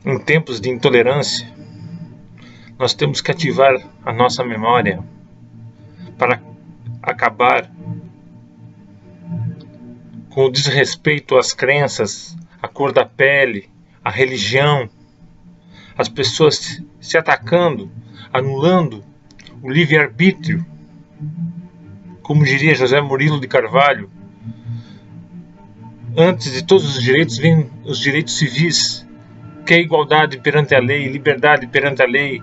em tempos de intolerância, nós temos que ativar a nossa memória para acabar com o desrespeito às crenças, à cor da pele, à religião, as pessoas se atacando, anulando o livre-arbítrio. Como diria José Murilo de Carvalho, antes de todos os direitos vêm os direitos civis, que é igualdade perante a lei, liberdade perante a lei.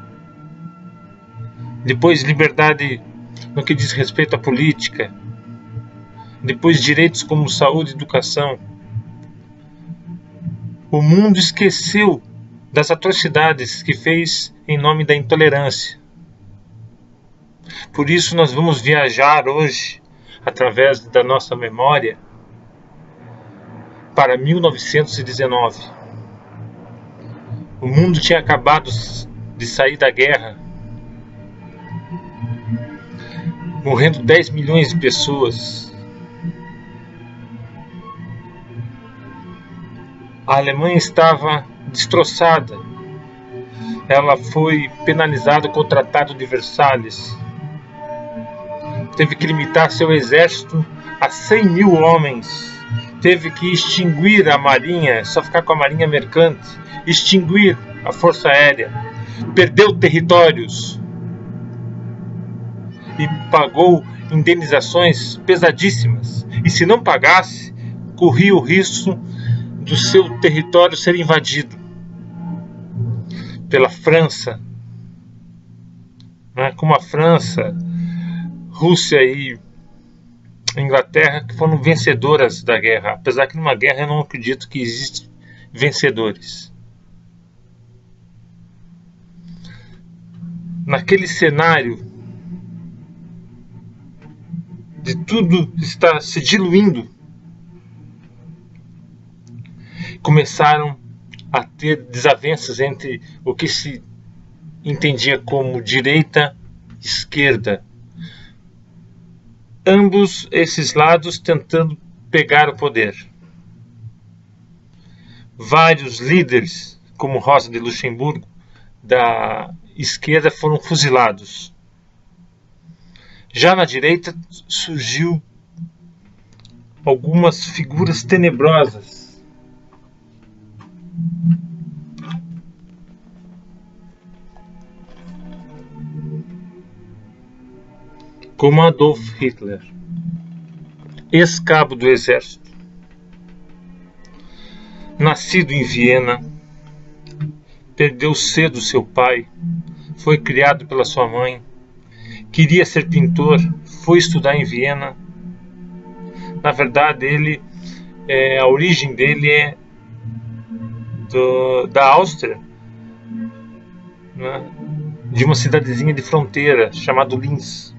Depois liberdade no que diz respeito à política. Depois direitos como saúde e educação. O mundo esqueceu das atrocidades que fez em nome da intolerância. Por isso nós vamos viajar hoje, através da nossa memória, para 1919. O mundo tinha acabado de sair da guerra, morrendo 10 milhões de pessoas. A Alemanha estava destroçada. Ela foi penalizada com o Tratado de Versalhes. Teve que limitar seu exército a 100 mil homens. Teve que extinguir a marinha, só ficar com a marinha mercante. Extinguir a força aérea. Perdeu territórios. E pagou indenizações pesadíssimas. E se não pagasse, corria o risco do seu território ser invadido pela França, né? Como a França, Rússia e Inglaterra, que foram vencedoras da guerra. Apesar que numa guerra eu não acredito que existem vencedores. Naquele cenário de tudo estar se diluindo, começaram a ter desavenças entre o que se entendia como direita e esquerda. Ambos esses lados tentando pegar o poder. Vários líderes, como Rosa de Luxemburgo, da esquerda, foram fuzilados. Já na direita surgiu algumas figuras tenebrosas, como Adolf Hitler, ex-cabo do exército, nascido em Viena, perdeu cedo seu pai, foi criado pela sua mãe, queria ser pintor, foi estudar em Viena. Na verdade, a origem dele é da Áustria, né? De uma cidadezinha de fronteira chamada Linz.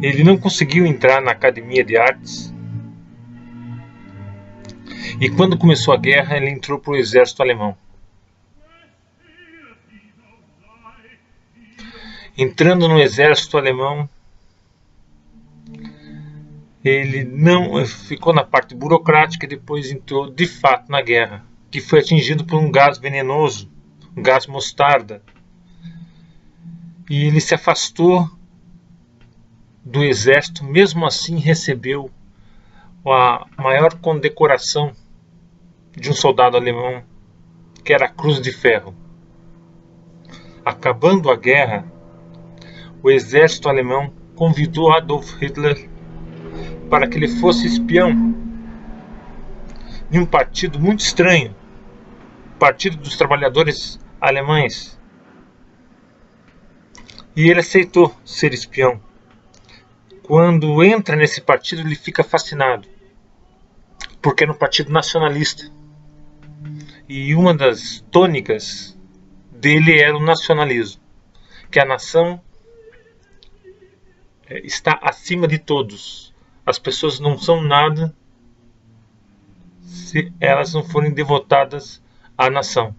Ele não conseguiu entrar na Academia de Artes. E quando começou a guerra, ele entrou para o exército alemão. Entrando no exército alemão, ele não ficou na parte burocrática e depois entrou de fato na guerra, que foi atingido por um gás venenoso, um gás mostarda. E ele se afastou do exército, mesmo assim recebeu a maior condecoração de um soldado alemão, que era a Cruz de Ferro. Acabando a guerra, o exército alemão convidou Adolf Hitler para que ele fosse espião de um partido muito estranho, o Partido dos Trabalhadores Alemães. E ele aceitou ser espião. Quando entra nesse partido, ele fica fascinado, porque era um partido nacionalista. E uma das tônicas dele era o nacionalismo, que a nação está acima de todos. As pessoas não são nada se elas não forem devotadas à nação.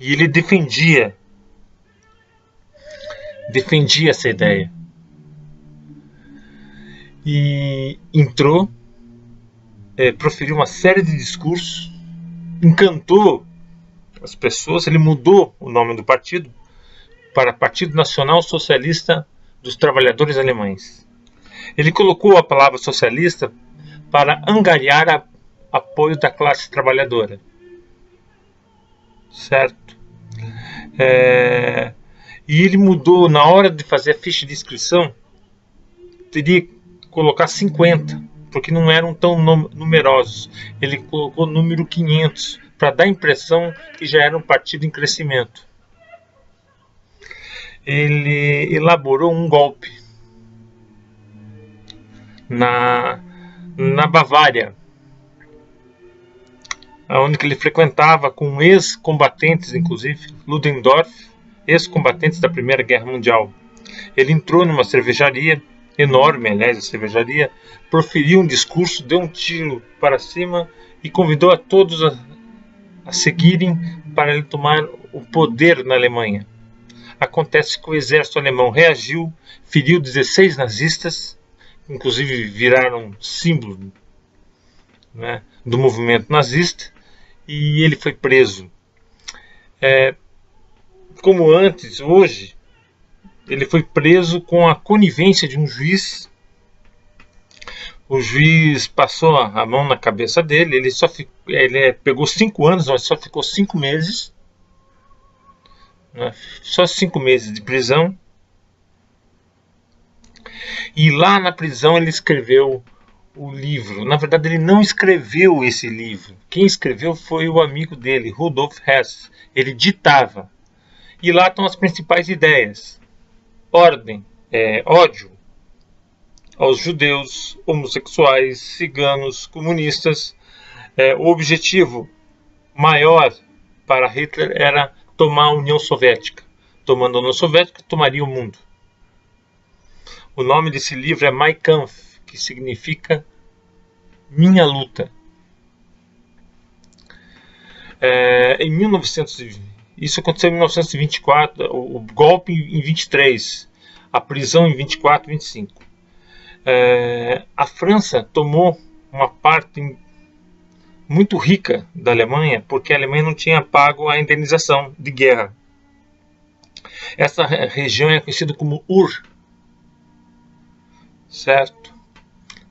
E ele defendia essa ideia. E entrou, proferiu uma série de discursos encantou as pessoas, ele mudou o nome do partido para Partido Nacional Socialista dos Trabalhadores Alemães. Ele colocou a palavra socialista para angariar apoio da classe trabalhadora. Certo? E ele mudou, na hora de fazer a ficha de inscrição, teria que colocar 50, porque não eram tão numerosos. Ele colocou o número 500, para dar a impressão que já era um partido em crescimento. Ele elaborou um golpe na Bavária, onde ele frequentava com ex-combatentes, inclusive Ludendorff, ex-combatentes da Primeira Guerra Mundial. Ele entrou numa cervejaria, enorme, aliás, a cervejaria, proferiu um discurso, deu um tiro para cima e convidou a todos a seguirem para ele tomar o poder na Alemanha. Acontece que o exército alemão reagiu, feriu 16 nazistas, inclusive viraram símbolo, né, do movimento nazista, e ele foi preso. Como antes, hoje, ele foi preso com a conivência de um juiz. O juiz passou a mão na cabeça dele. Ele pegou 5 anos, mas só ficou 5 meses. Né? Só 5 meses de prisão. E lá na prisão ele escreveu o livro. Na verdade, ele não escreveu esse livro. Quem escreveu foi o amigo dele, Rudolf Hess. Ele ditava. E lá estão as principais ideias. Ordem, ódio aos judeus, homossexuais, ciganos, comunistas. O objetivo maior para Hitler era tomar a União Soviética. Tomando a União Soviética, tomaria o mundo. O nome desse livro é Mein Kampf, que significa Minha Luta. Isso aconteceu em 1924, o golpe em 23, a prisão em 24 e 25. A França tomou uma parte muito rica da Alemanha, porque a Alemanha não tinha pago a indenização de guerra. Essa região é conhecida como Ur. Certo?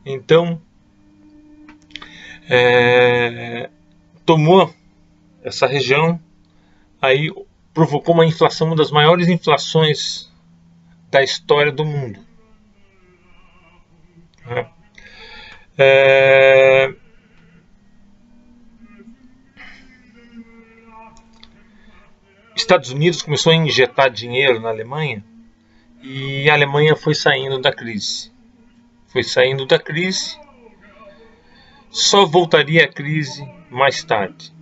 Então, tomou essa região, aí provocou uma inflação, uma das maiores inflações da história do mundo. Estados Unidos começou a injetar dinheiro na Alemanha e a Alemanha foi saindo da crise. Só voltaria à crise mais tarde.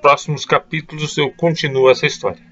Próximos capítulos eu continuo essa história.